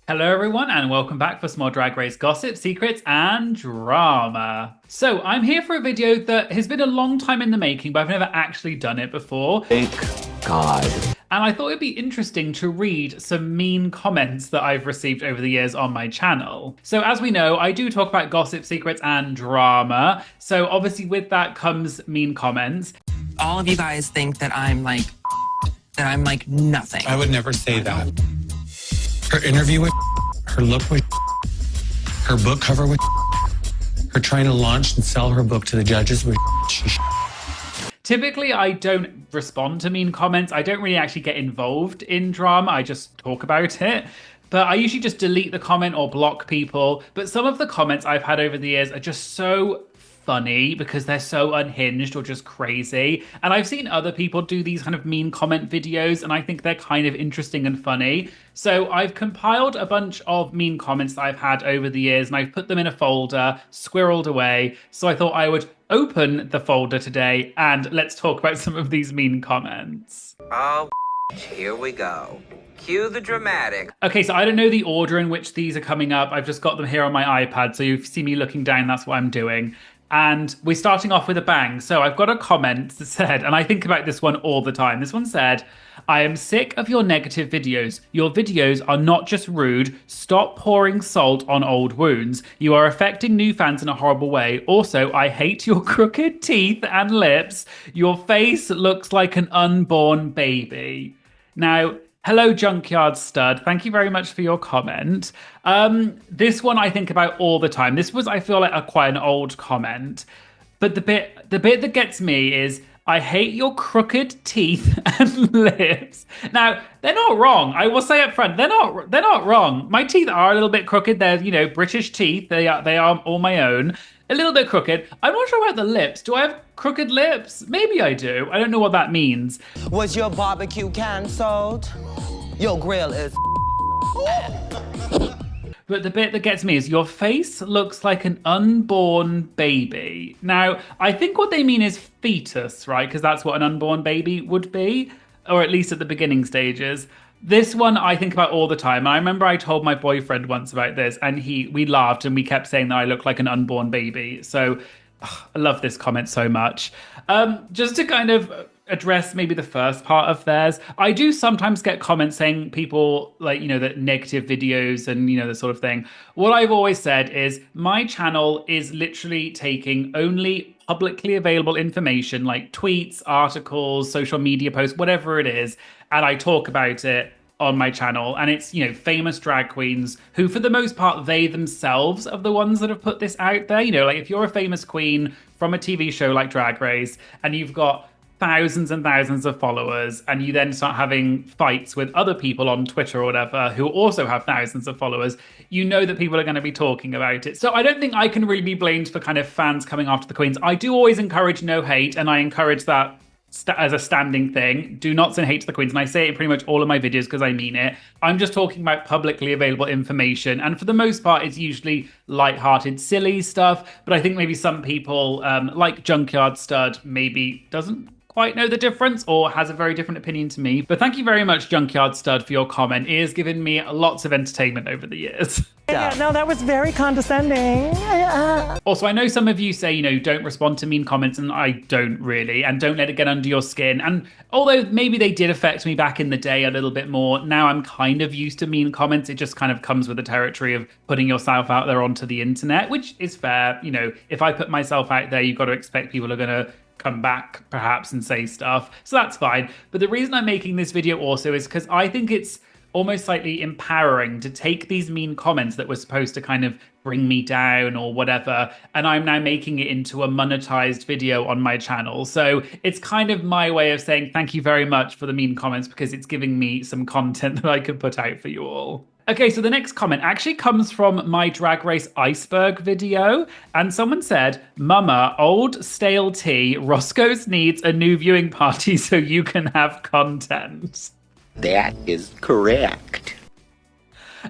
Hello, everyone, and welcome back for some more Drag Race gossip, secrets, and drama. So, I'm here for a video that has been a long time in the making, but I've never actually done it before. Thank God. And I thought it'd be interesting to read some mean comments that I've received over the years on my channel. So, as we know, I do talk about gossip, secrets, and drama. So, obviously, with that comes mean comments. All of you guys think that I'm like nothing. I would never say that. Her interview with her look with her book cover with her trying to launch and sell her book to the judges with Typically, I don't respond to mean comments. I don't really actually get involved in drama. I just talk about it. But I usually just delete the comment or block people. But some of the comments I've had over the years are just so funny because they're so unhinged or just crazy. And I've seen other people do these kind of mean comment videos, and I think they're kind of interesting and funny. So I've compiled a bunch of mean comments that I've had over the years, and I've put them in a folder, squirreled away. So I thought I would open the folder today, and let's talk about some of these mean comments. Oh, here we go. Cue the dramatic. Okay, so I don't know the order in which these are coming up. I've just got them here on my iPad, so you see me looking down, that's what I'm doing. And we're starting off with a bang. So I've got a comment that said, and I think about this one all the time. This one said, I am sick of your negative videos. Your videos are not just rude. Stop pouring salt on old wounds. You are affecting new fans in a horrible way. Also, I hate your crooked teeth and lips. Your face looks like an unborn baby. Now, hello, Junkyard Stud. Thank you very much for your comment. This one I think about all the time. This was, I feel like, quite an old comment. But the bit that gets me is, I hate your crooked teeth and lips. Now, they're not wrong. I will say up front, they're not wrong. My teeth are a little bit crooked. They're, British teeth. They are all my own. A little bit crooked. I'm not sure about the lips. Do I have crooked lips? Maybe I do. I don't know what that means. Was your barbecue canceled? Your grill is But the bit that gets me is your face looks like an unborn baby. Now, I think what they mean is fetus, right? Because that's what an unborn baby would be, or at least at the beginning stages. This one I think about all the time. I remember I told my boyfriend once about this, and we laughed and we kept saying that I look like an unborn baby. So I love this comment so much. Just to kind of address maybe the first part of theirs, I do sometimes get comments saying people like, that negative videos and, the sort of thing. What I've always said is my channel is literally taking only publicly available information like tweets, articles, social media posts, whatever it is, and I talk about it on my channel. And it's, famous drag queens who, for the most part, they themselves are the ones that have put this out there. Like if you're a famous queen from a TV show like Drag Race and you've got thousands and thousands of followers, and you then start having fights with other people on Twitter or whatever who also have thousands of followers, you know that people are going to be talking about it. So I don't think I can really be blamed for kind of fans coming after the queens. I do always encourage no hate, and I encourage that as a standing thing. Do not send hate to the queens, and I say it in pretty much all of my videos because I mean it. I'm just talking about publicly available information, and for the most part it's usually light-hearted silly stuff, but I think maybe some people like Junkyard Stud maybe doesn't quite know the difference or has a very different opinion to me. But thank you very much, Junkyard Stud, for your comment. It has given me lots of entertainment over the years. Yeah, no, that was very condescending. Also, I know some of you say, don't respond to mean comments, and I don't really, and don't let it get under your skin. And although maybe they did affect me back in the day a little bit more, now I'm kind of used to mean comments. It just kind of comes with the territory of putting yourself out there onto the internet, which is fair. If I put myself out there, you've got to expect people are going to come back perhaps and say stuff, so that's fine. But the reason I'm making this video also is because I think it's almost slightly empowering to take these mean comments that were supposed to kind of bring me down or whatever, and I'm now making it into a monetized video on my channel. So it's kind of my way of saying thank you very much for the mean comments, because it's giving me some content that I could put out for you all. Okay, so the next comment actually comes from my Drag Race Iceberg video, and someone said, Mama, old stale tea, Roscoe's needs a new viewing party so you can have content. That is correct.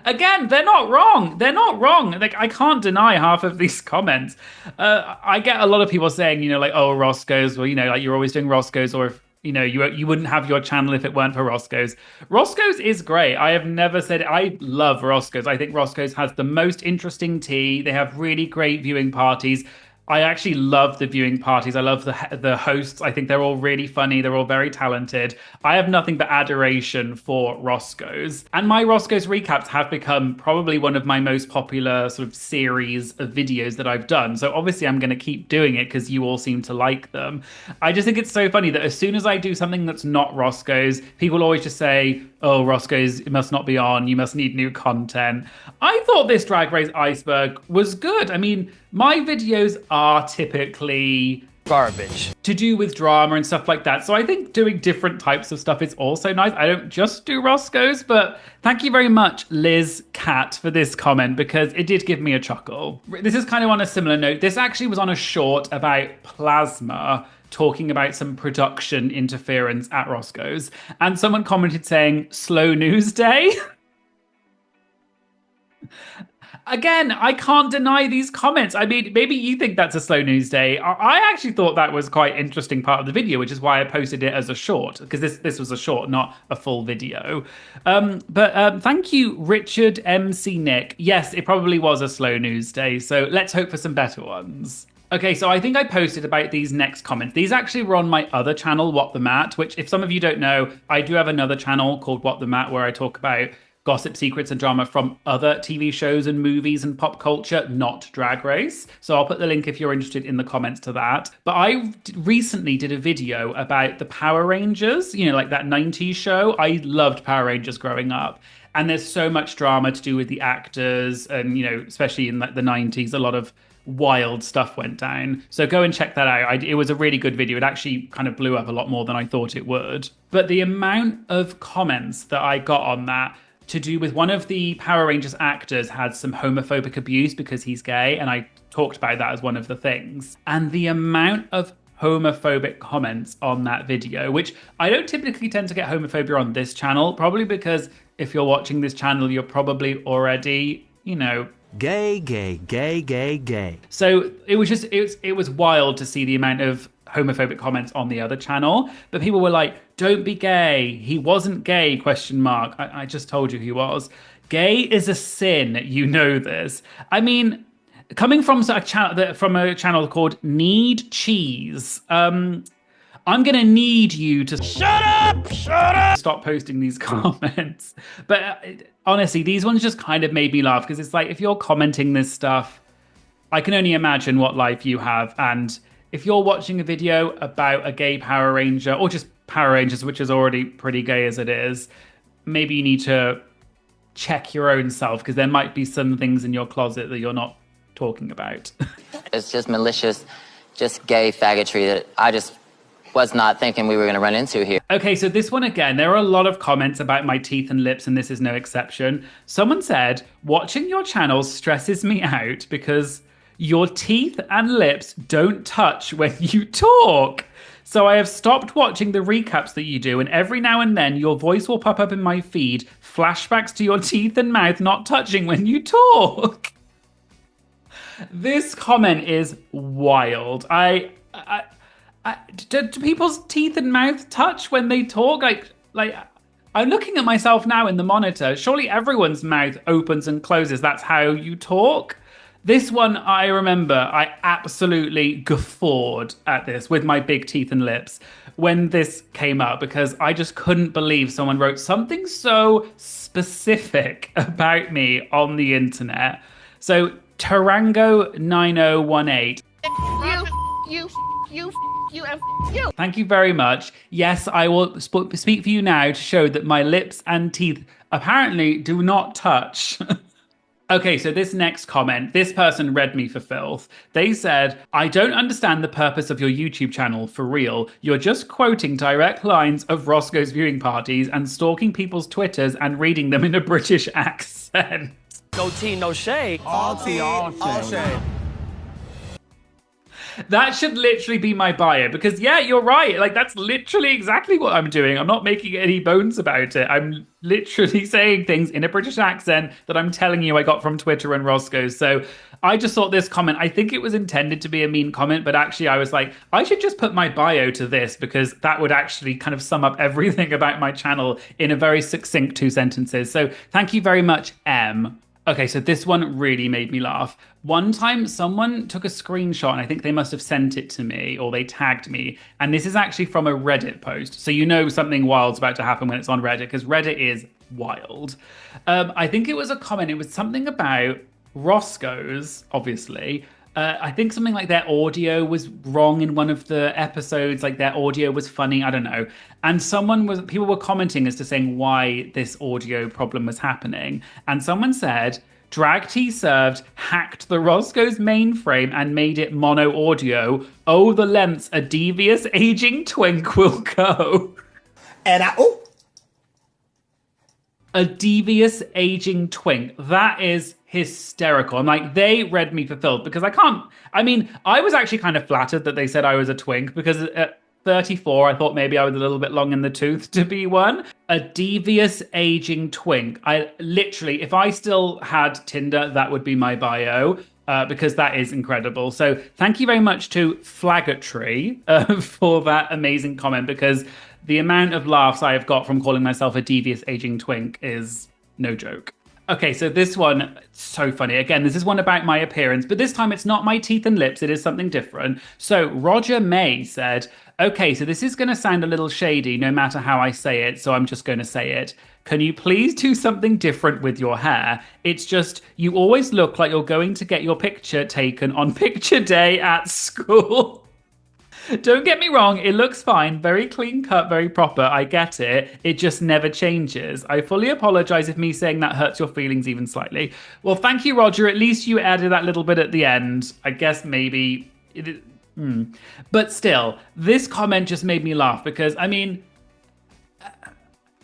Again, they're not wrong. They're not wrong. Like, I can't deny half of these comments. I get a lot of people saying, oh, Roscoe's, well, like you're always doing Roscoe's, or if, you know, you wouldn't have your channel if it weren't for Roscoe's. Roscoe's is great. I have never said it. I love Roscoe's. I think Roscoe's has the most interesting tea. They have really great viewing parties. I actually love the viewing parties. I love the hosts. I think they're all really funny. They're all very talented. I have nothing but adoration for Roscoe's. And my Roscoe's recaps have become probably one of my most popular sort of series of videos that I've done. So obviously I'm going to keep doing it because you all seem to like them. I just think it's so funny that as soon as I do something that's not Roscoe's, people always just say, oh, Roscoe's, it must not be on. You must need new content. I thought this Drag Race Iceberg was good. I mean, my videos are typically Garbage. to do with drama and stuff like that. So I think doing different types of stuff is also nice. I don't just do Roscoe's, but thank you very much, Liz Cat, for this comment because it did give me a chuckle. This is kind of on a similar note. This actually was on a short about plasma, talking about some production interference at Roscoe's. And someone commented saying, slow news day. Again, I can't deny these comments. I mean, maybe you think that's a slow news day. I actually thought that was quite an interesting part of the video, which is why I posted it as a short, because this was a short, not a full video. But thank you, Richard MC Nick. Yes, it probably was a slow news day, so let's hope for some better ones. Okay, so I think I posted about these next comments. These actually were on my other channel, What the Mat, which if some of you don't know, I do have another channel called What the Mat where I talk about gossip, secrets, and drama from other TV shows and movies and pop culture, not Drag Race. So I'll put the link if you're interested in the comments to that. But I recently did a video about the Power Rangers, you know, like that 90s show. I loved Power Rangers growing up. And there's so much drama to do with the actors and, you know, especially in like the 90s, a lot of wild stuff went down. So go and check that out. It was a really good video. It actually kind of blew up a lot more than I thought it would. But the amount of comments that I got on that to do with one of the Power Rangers actors had some homophobic abuse because he's gay, and I talked about that as one of the things. And the amount of homophobic comments on that video, which I don't typically tend to get homophobia on this channel, probably because if you're watching this channel, you're probably already, you know, gay, gay, gay, gay, gay. So it was wild to see the amount of homophobic comments on the other channel, but people were like, don't be gay, he wasn't gay, ? I just told you he was. Gay is a sin, you know this. I mean, coming from a channel called Need Cheese, I'm gonna need you to shut up, stop posting these comments. But honestly, these ones just kind of made me laugh because it's like, if you're commenting this stuff, I can only imagine what life you have. And if you're watching a video about a gay Power Ranger, or just Power Rangers, which is already pretty gay as it is, maybe you need to check your own self, because there might be some things in your closet that you're not talking about. It's just malicious, just gay faggotry that I just was not thinking we were going to run into here. Okay, so this one again, there are a lot of comments about my teeth and lips, and this is no exception. Someone said, watching your channel stresses me out because your teeth and lips don't touch when you talk. So I have stopped watching the recaps that you do, and every now and then your voice will pop up in my feed, flashbacks to your teeth and mouth not touching when you talk. This comment is wild. Do people's teeth and mouth touch when they talk? Like I'm looking at myself now in the monitor. Surely everyone's mouth opens and closes. That's how you talk. This one, I remember, I absolutely guffawed at this with my big teeth and lips when this came up, because I just couldn't believe someone wrote something so specific about me on the internet. So Tarango9018. You. Thank you very much. Yes, I will speak for you now to show that my lips and teeth apparently do not touch. Okay, so this next comment, this person read me for filth. They said, I don't understand the purpose of your YouTube channel, for real. You're just quoting direct lines of Roscoe's viewing parties and stalking people's Twitters and reading them in a British accent. No tea, no shade. All tea, all shade. That should literally be my bio because, yeah, you're right. Like, that's literally exactly what I'm doing. I'm not making any bones about it. I'm literally saying things in a British accent that I'm telling you I got from Twitter and Roscoe's. So I just thought this comment, I think it was intended to be a mean comment, but actually I was like, I should just put my bio to this because that would actually kind of sum up everything about my channel in a very succinct 2 sentences. So thank you very much, M. Okay, so this one really made me laugh. One time someone took a screenshot and I think they must have sent it to me or they tagged me. And this is actually from a Reddit post. So you know something wild's about to happen when it's on Reddit because Reddit is wild. I think it was a comment. It was something about Roscoe's, obviously. I think something like their audio was wrong in one of the episodes, like their audio was funny, I don't know. And people were commenting as to saying why this audio problem was happening. And someone said, Drag Tea Served hacked the Roscoe's mainframe and made it mono audio. Oh, the lengths a devious aging twink will go. And A devious aging twink. That is hysterical. I'm like, they read me for filth because I was actually kind of flattered that they said I was a twink because at 34, I thought maybe I was a little bit long in the tooth to be one. A devious aging twink. I literally, if I still had Tinder, that would be my bio. Because that is incredible. So thank you very much to Flagatory for that amazing comment because the amount of laughs I have got from calling myself a devious aging twink is no joke. Okay, so this one, so funny. Again, this is one about my appearance, but this time it's not my teeth and lips. It is something different. So Roger May said, okay, so this is going to sound a little shady no matter how I say it, so I'm just going to say it. Can you please do something different with your hair? It's just, you always look like you're going to get your picture taken on picture day at school. Don't get me wrong, it looks fine, very clean cut, very proper, I get it. It just never changes. I fully apologize if me saying that hurts your feelings even slightly. Well, thank you, Roger. At least you added that little bit at the end. I guess maybe... But still, this comment just made me laugh because,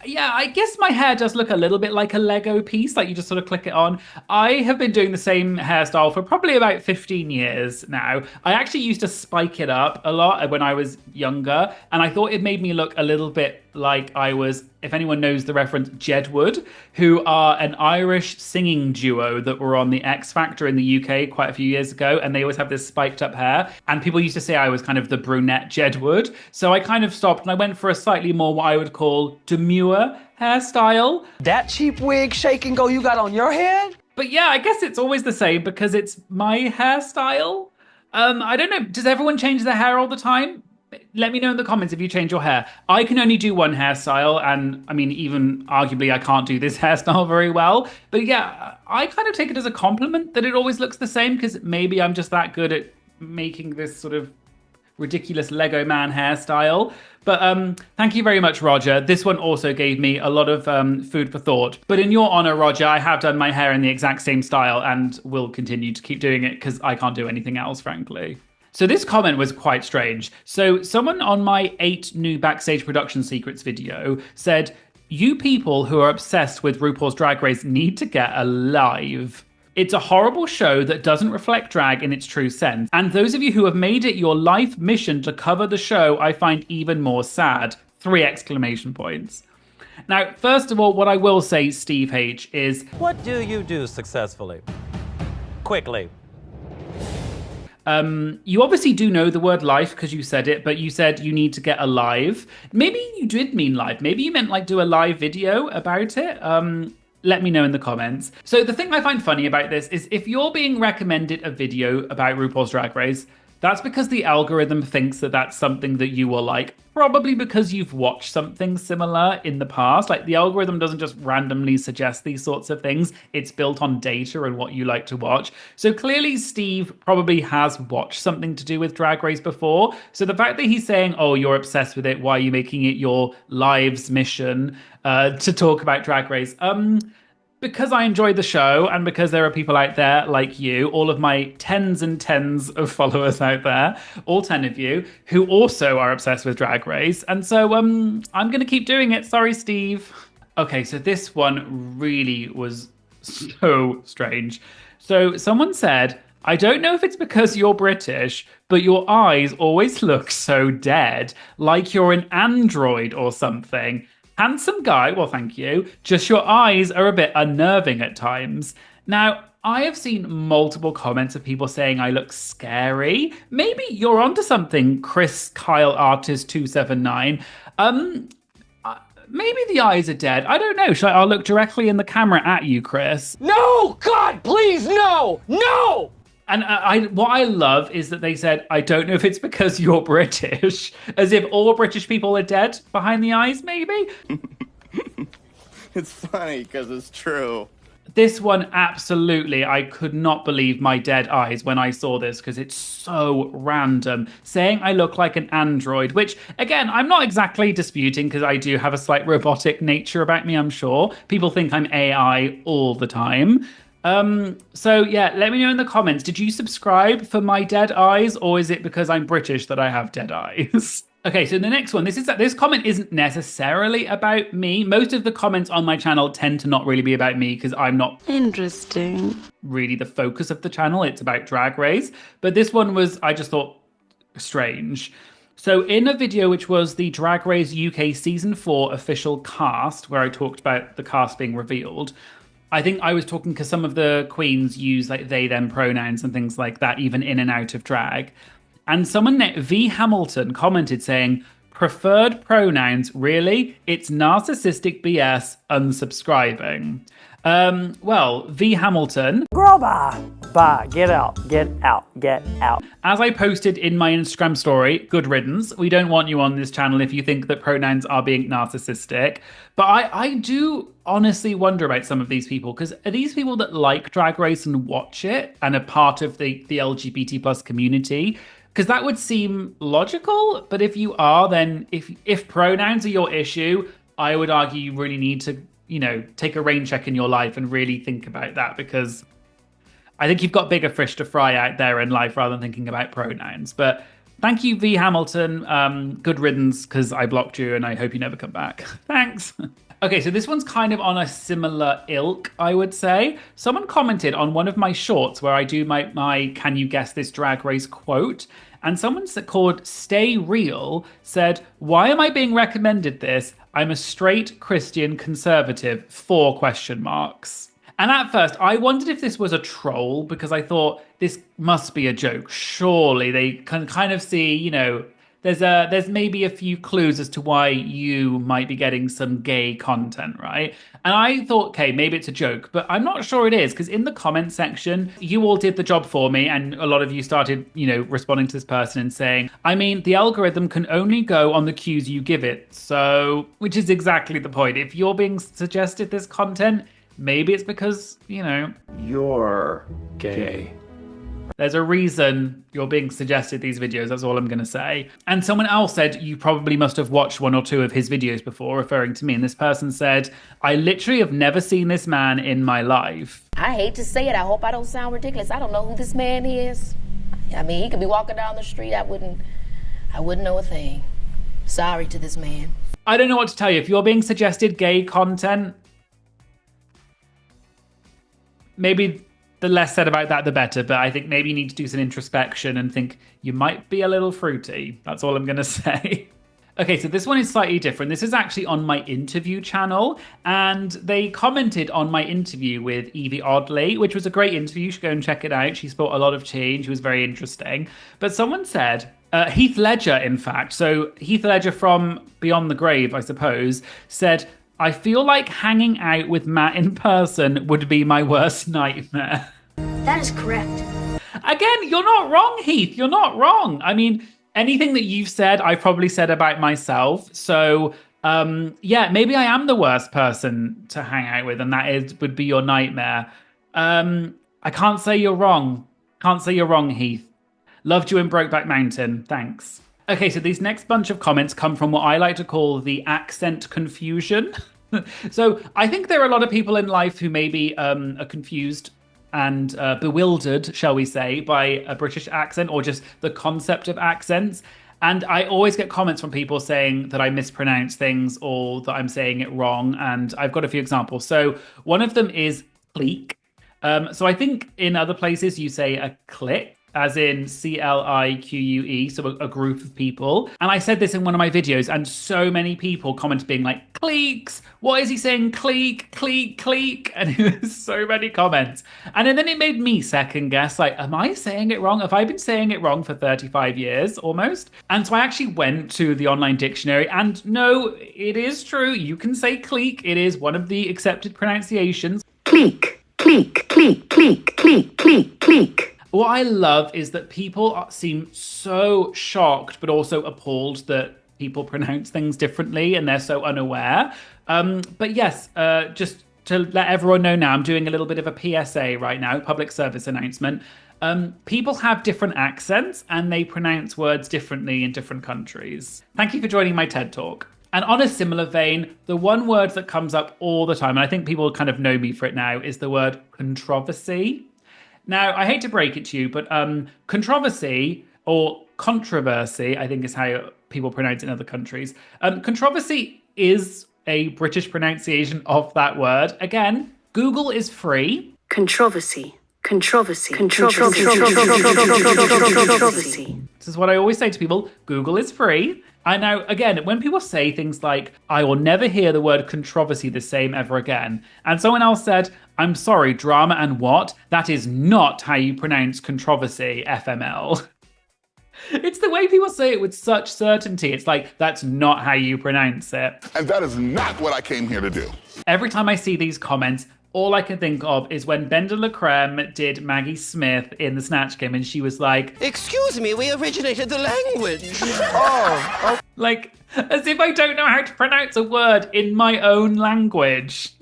yeah, I guess my hair does look a little bit like a Lego piece, like you just sort of click it on. I have been doing the same hairstyle for probably about 15 years now. I actually used to spike it up a lot when I was younger, and I thought it made me look a little bit like I was, if anyone knows the reference, Jedward, who are an Irish singing duo that were on the X Factor in the UK quite a few years ago, and they always have this spiked up hair, and people used to say I was kind of the brunette Jedward, so I kind of stopped and I went for a slightly more what I would call demure hairstyle. that cheap wig shake and go you got on your head? But yeah, I guess it's always the same because it's my hairstyle. I don't know, does everyone change their hair all the time? Let me know in the comments if you change your hair. I can only do one hairstyle, and even arguably I can't do this hairstyle very well. But yeah, I kind of take it as a compliment that it always looks the same because maybe I'm just that good at making this sort of ridiculous Lego man hairstyle. But thank you very much, Roger. This one also gave me a lot of food for thought. But in your honor, Roger, I have done my hair in the exact same style and will continue to keep doing it because I can't do anything else, frankly. So this comment was quite strange. So someone on my 8 new backstage production secrets video said, you people who are obsessed with RuPaul's Drag Race need to get a live. It's a horrible show that doesn't reflect drag in its true sense. And those of you who have made it your life mission to cover the show, I find even more sad. 3 exclamation points. Now, first of all, what I will say, Steve H, is... What do you do successfully? Quickly. You obviously do know the word life because you said it, but you said you need to get a live. Maybe you did mean live. Maybe you meant like do a live video about it. Let me know in the comments. So the thing I find funny about this is if you're being recommended a video about RuPaul's Drag Race, that's because the algorithm thinks that that's something that you will like. Probably because you've watched something similar in the past. Like the algorithm doesn't just randomly suggest these sorts of things. It's built on data and what you like to watch. So clearly Steve probably has watched something to do with Drag Race before. So the fact that he's saying, oh, you're obsessed with it, why are you making it your lives mission to talk about Drag Race? Because I enjoy the show and because there are people out there like you, all of my tens and tens of followers out there, all 10 of you, who also are obsessed with Drag Race. And so I'm going to keep doing it. Sorry, Steve. Okay, so this one really was so strange. So someone said, I don't know if it's because you're British, but your eyes always look so dead, like you're an android or something. Handsome guy, well, thank you. Just your eyes are a bit unnerving at times. Now, I have seen multiple comments of people saying I look scary. Maybe you're onto something, Chris Kyle Artist 279. Maybe the eyes are dead. I don't know. I'll look directly in the camera at you, Chris. No! God, please, no! No! And what I love is that they said, I don't know if it's because you're British, as if all British people are dead behind the eyes, maybe? It's funny because it's true. This one, absolutely, I could not believe my dead eyes when I saw this because it's so random. Saying I look like an android, which, again, I'm not exactly disputing because I do have a slight robotic nature about me, I'm sure. People think I'm AI all the time. So yeah, let me know in the comments. Did you subscribe for my dead eyes, or is it because I'm British that I have dead eyes? Okay, so the next one, this comment isn't necessarily about me. Most of the comments on my channel tend to not really be about me because I'm not really the focus of the channel. It's about Drag Race. But this one was, I just thought, strange. So in a video, which was the Drag Race UK Season 4 official cast, where I talked about the cast being revealed, I think I was talking because some of the queens use like they, them pronouns and things like that, even in and out of drag. And someone, V Hamilton, commented saying, preferred pronouns, really? It's narcissistic BS, unsubscribing. Well, V Hamilton. Girl, bye, get out. As I posted in my Instagram story, good riddance. We don't want you on this channel if you think that pronouns are being narcissistic. But I do honestly wonder about some of these people, because are these people that like Drag Race and watch it and are part of the LGBT plus community? Because that would seem logical. But if you are, then if pronouns are your issue, I would argue you really need to, take a rain check in your life and really think about that, because I think you've got bigger fish to fry out there in life rather than thinking about pronouns. But thank you, V Hamilton. Good riddance, because I blocked you and I hope you never come back. Thanks. Okay, so this one's kind of on a similar ilk, I would say. Someone commented on one of my shorts where I do my Can You Guess This Drag Race quote. And someone called Stay Real said, why am I being recommended this? I'm a straight Christian conservative, 4 question marks. And at first, I wondered if this was a troll, because I thought this must be a joke. Surely they can kind of see, there's maybe a few clues as to why you might be getting some gay content, right? And I thought, okay, maybe it's a joke, but I'm not sure it is, because in the comment section, you all did the job for me, and a lot of you started, responding to this person and saying, I mean, the algorithm can only go on the cues you give it, so, which is exactly the point. If you're being suggested this content, maybe it's because, You're gay. There's a reason you're being suggested these videos, that's all I'm going to say. And someone else said you probably must have watched 1 or 2 of his videos before, referring to me. And this person said, I literally have never seen this man in my life. I hate to say it, I hope I don't sound ridiculous. I don't know who this man is. I mean, he could be walking down the street, I wouldn't know a thing. Sorry to this man. I don't know what to tell you. If you're being suggested gay content, maybe the less said about that, the better. But I think maybe you need to do some introspection and think you might be a little fruity. That's all I'm going to say. Okay, so this one is slightly different. This is actually on my interview channel, and they commented on my interview with Evie Oddly, which was a great interview. You should go and check it out. She spoke a lot of change. It was very interesting. But someone said, Heath Ledger, in fact, so Heath Ledger from Beyond the Grave, I suppose, said, I feel like hanging out with Matt in person would be my worst nightmare. That is correct. Again, you're not wrong, Heath. You're not wrong. I mean, anything that you've said, I've probably said about myself. So, yeah, maybe I am the worst person to hang out with, and that would be your nightmare. I can't say you're wrong. Can't say you're wrong, Heath. Loved you in Brokeback Mountain. Thanks. Okay, so these next bunch of comments come from what I like to call the accent confusion. So I think there are a lot of people in life who maybe are confused and bewildered, shall we say, by a British accent or just the concept of accents. And I always get comments from people saying that I mispronounce things or that I'm saying it wrong. And I've got a few examples. So one of them is Cleek. So I think in other places you say a clique, as in CLIQUE, so a group of people. And I said this in one of my videos, and so many people commented being like, cliques, what is he saying? Clique, clique, clique. And it was so many comments. And then it made me second guess, like, am I saying it wrong? Have I been saying it wrong for 35 years almost? And so I actually went to the online dictionary, and no, it is true. You can say clique. It is one of the accepted pronunciations. Clique, clique, clique, clique, clique, clique, clique. What I love is that people seem so shocked, but also appalled that people pronounce things differently and they're so unaware. But yes, just to let everyone know now, I'm doing a little bit of a PSA right now, public service announcement. People have different accents and they pronounce words differently in different countries. Thank you for joining my TED Talk. And on a similar vein, the one word that comes up all the time, and I think people kind of know me for it now, is the word controversy. Now, I hate to break it to you, but controversy or controversy, I think is how people pronounce it in other countries. Controversy is a British pronunciation of that word. Again, Google is free. Controversy, controversy, controversy, controversy. This is what I always say to people, Google is free. And now, again, when people say things like, I will never hear the word controversy the same ever again, and someone else said, I'm sorry, drama and what? That is not how you pronounce controversy, FML. It's the way people say it with such certainty. It's like, that's not how you pronounce it. And that is not what I came here to do. Every time I see these comments, all I can think of is when Bender LaCreme did Maggie Smith in the Snatch Game, and she was like, Excuse me, we originated the language. Like, as if I don't know how to pronounce a word in my own language.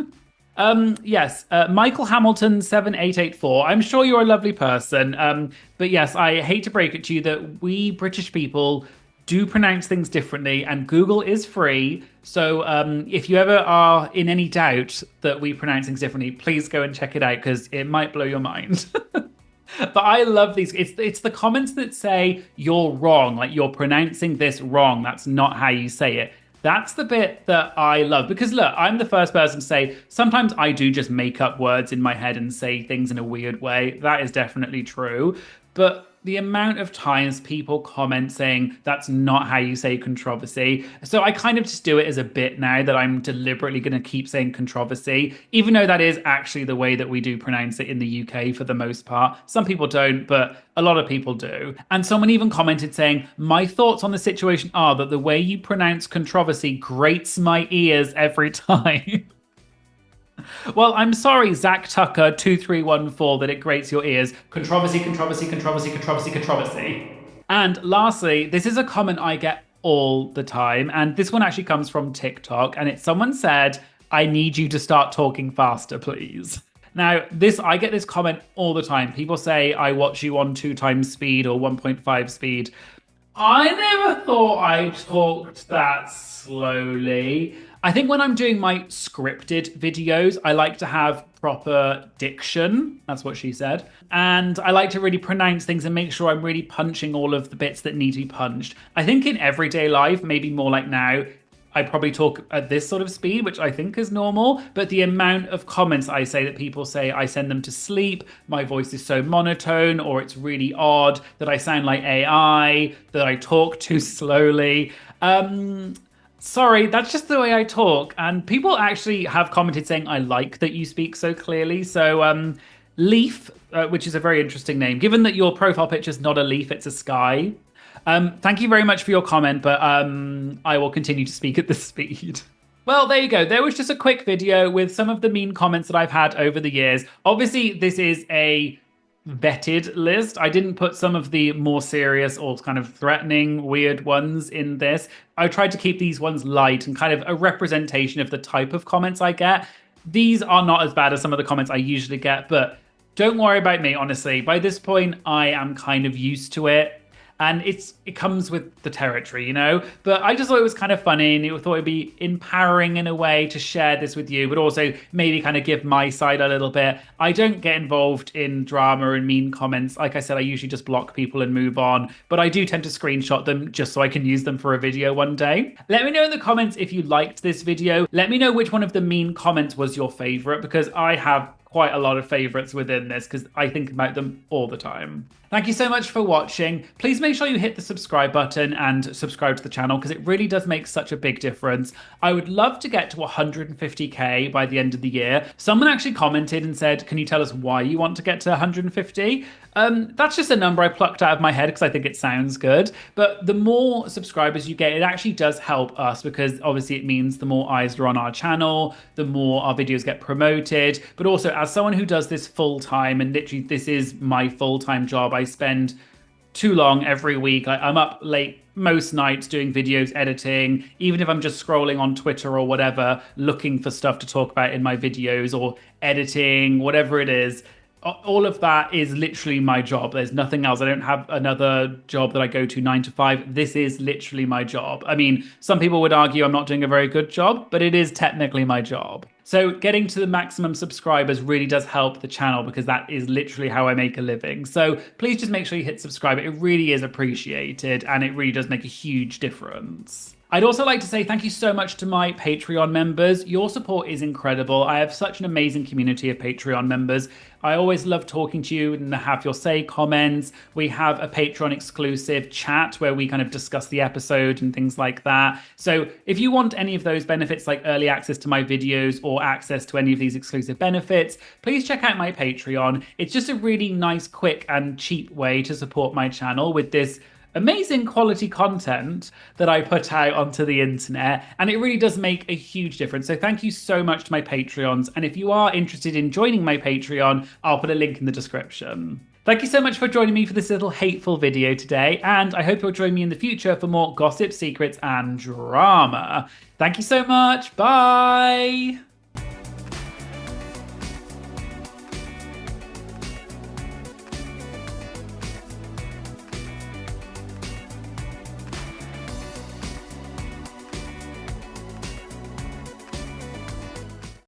Yes, Michael Hamilton 7884. I'm sure you're a lovely person. But yes, I hate to break it to you that we British people do pronounce things differently, and Google is free. So if you ever are in any doubt that we pronounce things differently, please go and check it out because it might blow your mind. But I love these. It's the comments that say you're wrong, like you're pronouncing this wrong. That's not how you say it. That's the bit that I love because look, I'm the first person to say sometimes I do just make up words in my head and say things in a weird way. That is definitely true. But the amount of times people comment saying that's not how you say controversy. So I kind of just do it as a bit now that I'm deliberately going to keep saying controversy, even though that is actually the way that we do pronounce it in the UK for the most part. Some people don't, but a lot of people do. And someone even commented saying, my thoughts on the situation are that the way you pronounce controversy grates my ears every time. Well, I'm sorry, Zach Tucker 2314, that it grates your ears. Controversy, controversy, controversy, controversy, controversy. And lastly, this is a comment I get all the time, and this one actually comes from TikTok, and it's someone said, I need you to start talking faster, please. Now, I get this comment all the time. People say, I watch you on 2 times speed or 1.5 speed. I never thought I talked that slowly. I think when I'm doing my scripted videos, I like to have proper diction. That's what she said. And I like to really pronounce things and make sure I'm really punching all of the bits that need to be punched. I think in everyday life, maybe more like now, I probably talk at this sort of speed, which I think is normal. But the amount of comments I say that people say I send them to sleep, my voice is so monotone, or it's really odd, that I sound like AI, that I talk too slowly. Sorry, that's just the way I talk. And people actually have commented saying, I like that you speak so clearly. So Leaf, which is a very interesting name, given that your profile picture is not a leaf, it's a sky. Thank you very much for your comment, but I will continue to speak at this speed. Well, there you go. There was just a quick video with some of the mean comments that I've had over the years. Obviously, this is a vetted list. I didn't put some of the more serious or kind of threatening, weird ones in this. I tried to keep these ones light and kind of a representation of the type of comments I get. These are not as bad as some of the comments I usually get, but don't worry about me, honestly. By this point, I am kind of used to it. And it comes with the territory, you know? But I just thought it was kind of funny, and I thought it'd be empowering in a way to share this with you, but also maybe kind of give my side a little bit. I don't get involved in drama and mean comments. Like I said, I usually just block people and move on, but I do tend to screenshot them just so I can use them for a video one day. Let me know in the comments if you liked this video. Let me know which one of the mean comments was your favorite, because I have quite a lot of favorites within this because I think about them all the time. Thank you so much for watching. Please make sure you hit the subscribe button and subscribe to the channel because it really does make such a big difference. I would love to get to 150k by the end of the year. Someone actually commented and said, can you tell us why you want to get to 150? That's just a number I plucked out of my head because I think it sounds good. But the more subscribers you get, it actually does help us because obviously it means the more eyes are on our channel, the more our videos get promoted. But also as someone who does this full time, and literally this is my full-time job, I spend too long every week. I'm up late most nights doing videos, editing, even if I'm just scrolling on Twitter or whatever, looking for stuff to talk about in my videos or editing, whatever it is. All of that is literally my job. There's nothing else. I don't have another job that I go to 9 to 5. This is literally my job. I mean, some people would argue I'm not doing a very good job, but it is technically my job. So getting to the maximum subscribers really does help the channel because that is literally how I make a living. So please just make sure you hit subscribe. It really is appreciated and it really does make a huge difference. I'd also like to say thank you so much to my Patreon members. Your support is incredible. I have such an amazing community of Patreon members. I always love talking to you and the Have Your Say comments. We have a Patreon exclusive chat where we kind of discuss the episode and things like that. So if you want any of those benefits like early access to my videos or access to any of these exclusive benefits, please check out my Patreon. It's just a really nice, quick and cheap way to support my channel with this amazing quality content that I put out onto the internet, and it really does make a huge difference. So thank you so much to my Patreons, and if you are interested in joining my Patreon, I'll put a link in the description. Thank you so much for joining me for this little hateful video today, and I hope you'll join me in the future for more gossip, secrets, and drama. Thank you so much. Bye!